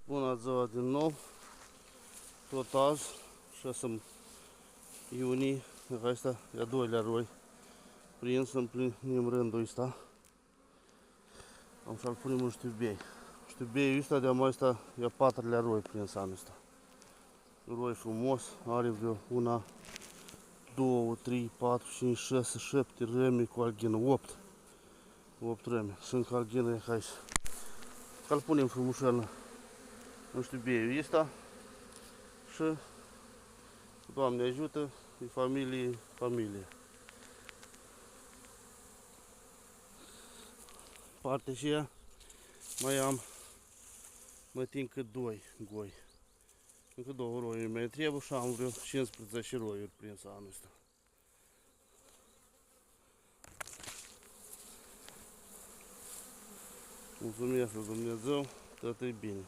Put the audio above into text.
Bună ziua din nou, tot azi, 6 iunie, ăsta e a doilea roi prins, împlinim rândul ăsta. Am să-l punem în știubei. Știubeiul ăsta de-am ăsta e a patrulea roi prins anul ăsta. Roi frumos, are vreo 1, 2, 3, 4, 5, 6, 7 rămi cu alghină, 8 rămi. Sunt alghină e aici. Că-l punem frumușel în știubeiul ăsta și Doamne ajută, e familie. Partea aceea mai țin cât 2 goi. Încă 2 roiuri mai trebuie și am vreo 15 roiuri prins anul ăsta. Mulțumesc lui Dumnezeu, tot e bine.